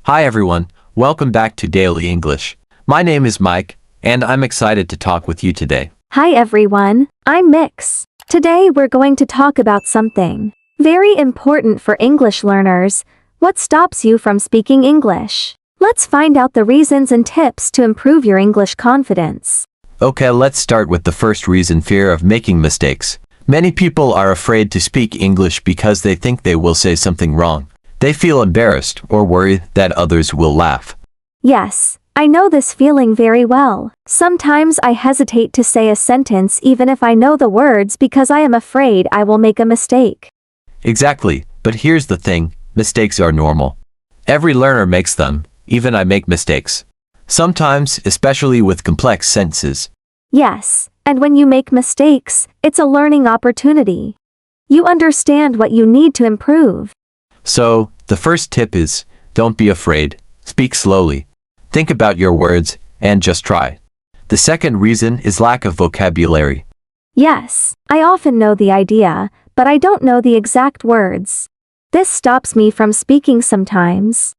Hi everyone, welcome back to Daily English. My name is Mike, and I'm excited to talk with you today. Hi everyone, I'm Mix. Today we're going to talk about something very important for English learners. What stops you from speaking English? Let's find out the reasons and tips to improve your English confidence. Okay, let's start with the first reason: fear of making mistakes. Many people are afraid to speak English because they think they will say something wrong. They feel embarrassed or worry that others will laugh. Yes, I know this feeling very well. Sometimes I hesitate to say a sentence even if I know the words because I am afraid I will make a mistake. Exactly, but here's the thing: mistakes are normal. Every learner makes them, even I make mistakes. Sometimes, especially with complex sentences. Yes, and when you make mistakes, it's a learning opportunity. You understand what you need to improve. So, the first tip is, don't be afraid, speak slowly. Think about your words, and just try. The second reason is lack of vocabulary. Yes, I often know the idea, but I don't know the exact words. This stops me from speaking sometimes.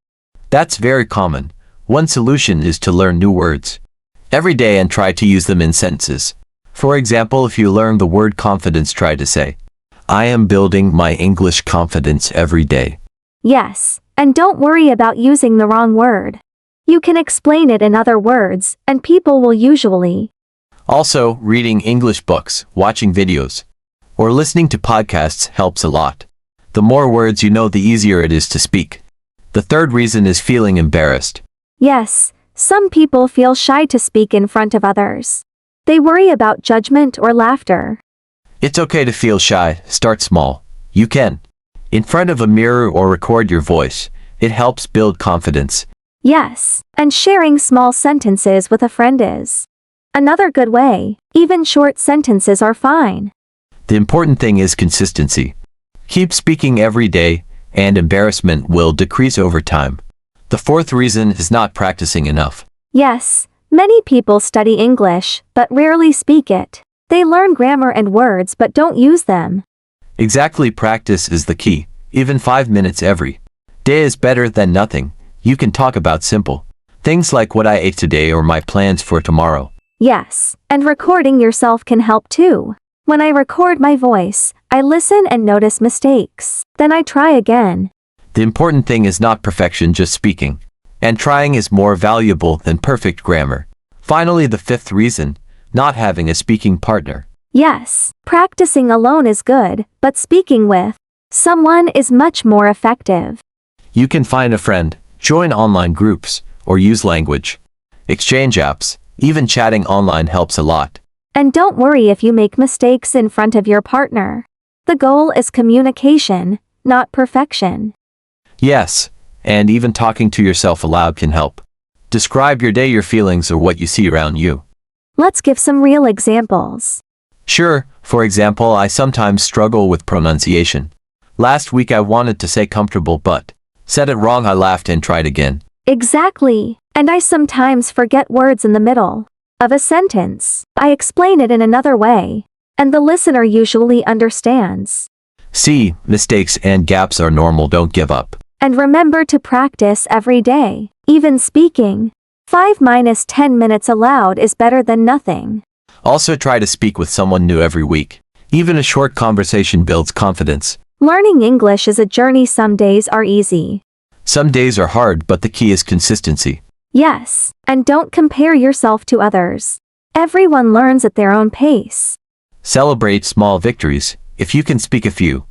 That's very common. One solution is to learn new words every day and try to use them in sentences. For example, if you learn the word confidence, try to say, I am building my English confidence every day. Yes, and don't worry about using the wrong word. You can explain it in other words, and people will usually. Also, reading English books, watching videos, or listening to podcasts helps a lot. The more words you know, the easier it is to speak. The third reason is feeling embarrassed. Yes, some people feel shy to speak in front of others. They worry about judgment or laughter. It's okay to feel shy. Start small. You can. In front of a mirror or record your voice. It helps build confidence. Yes, and sharing small sentences with a friend is another good way. Even short sentences are fine. The important thing is consistency. Keep speaking every day, and embarrassment will decrease over time. The fourth reason is not practicing enough. Yes, many people study English, but rarely speak it. They learn grammar and words but don't use them. Exactly, practice is the key. Even 5 minutes every day is better than nothing. You can talk about simple things like what I ate today or my plans for tomorrow. Yes, and recording yourself can help too. When I record my voice, I listen and notice mistakes. Then I try again. The important thing is not perfection, just speaking. And trying is more valuable than perfect grammar. Finally, the fifth reason, not having a speaking partner. Yes, practicing alone is good, but speaking with someone is much more effective. You can find a friend, join online groups, or use language exchange apps. Even chatting online helps a lot. And don't worry if you make mistakes in front of your partner. The goal is communication, not perfection. Yes, and even talking to yourself aloud can help. Describe your day, your feelings, or what you see around you. Let's give some real examples. Sure, for example, I sometimes struggle with pronunciation. Last week I wanted to say comfortable but said it wrong. I laughed and tried again. Exactly, and I sometimes forget words in the middle of a sentence. I explain it in another way, and the listener usually understands. See, mistakes and gaps are normal. Don't give up. And remember to practice every day. Even speaking 5-10 minutes aloud is better than nothing. Also, try to speak with someone new every week. Even a short conversation builds confidence. Learning English is a journey. Some days are easy. Some days are hard, but the key is consistency. Yes, and don't compare yourself to others. Everyone learns at their own pace. Celebrate small victories. If you can speak a few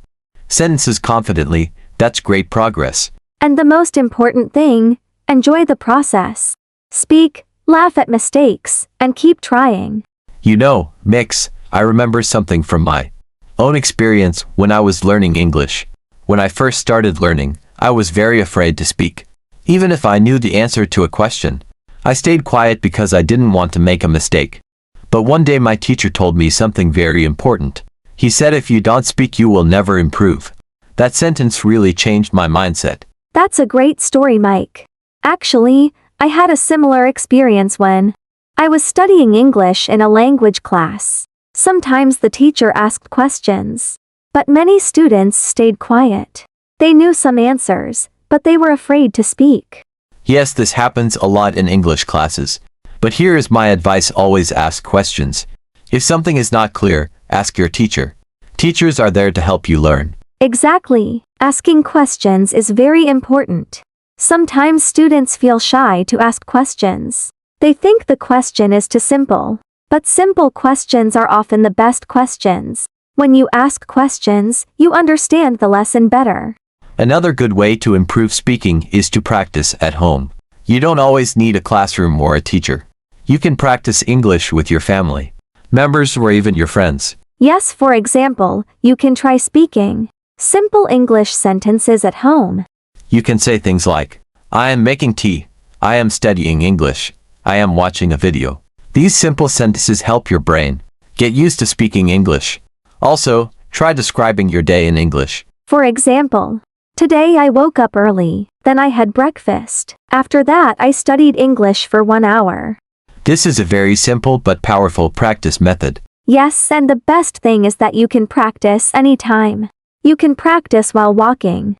sentences confidently, that's great progress. And the most important thing, enjoy the process. Speak, laugh at mistakes, and keep trying. You know, Mix, I remember something from my own experience when I was learning English. When I first started learning, I was very afraid to speak. Even if I knew the answer to a question, I stayed quiet because I didn't want to make a mistake. But one day my teacher told me something very important. He said, if you don't speak, you will never improve. That sentence really changed my mindset. That's a great story, Mike. Actually, I had a similar experience when I was studying English in a language class. Sometimes the teacher asked questions, but many students stayed quiet. They knew some answers, but they were afraid to speak. Yes, this happens a lot in English classes. But here is my advice: always ask questions. If something is not clear, ask your teacher. Teachers are there to help you learn. Exactly. Asking questions is very important. Sometimes students feel shy to ask questions. They think the question is too simple. But simple questions are often the best questions. When you ask questions, you understand the lesson better. Another good way to improve speaking is to practice at home. You don't always need a classroom or a teacher. You can practice English with your family, members, or even your friends. Yes, for example, you can try speaking simple English sentences at home. You can say things like, I am making tea, I am studying English, I am watching a video. These simple sentences help your brain get used to speaking English. Also, try describing your day in English. For example, today I woke up early, then I had breakfast. After that, I studied English for 1 hour. This is a very simple but powerful practice method. Yes, and the best thing is that you can practice anytime. You can practice while walking,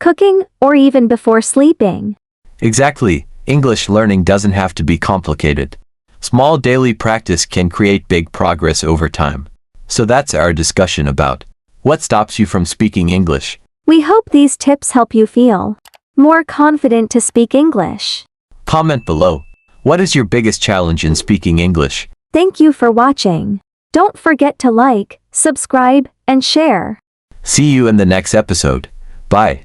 cooking, or even before sleeping. Exactly, English learning doesn't have to be complicated. Small daily practice can create big progress over time. So that's our discussion about what stops you from speaking English. We hope these tips help you feel more confident to speak English. Comment below. What is your biggest challenge in speaking English? Thank you for watching. Don't forget to like, subscribe, and share. See you in the next episode. Bye.